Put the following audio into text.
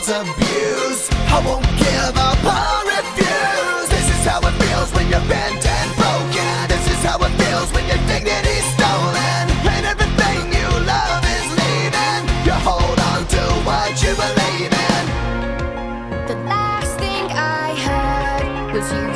Abuse. I won't give up or refuse. This is how it feels when you're bent and broken. This is how it feels when your dignity's stolen and everything you love is leaving. You hold on to what you believe in. The last thing I heard was you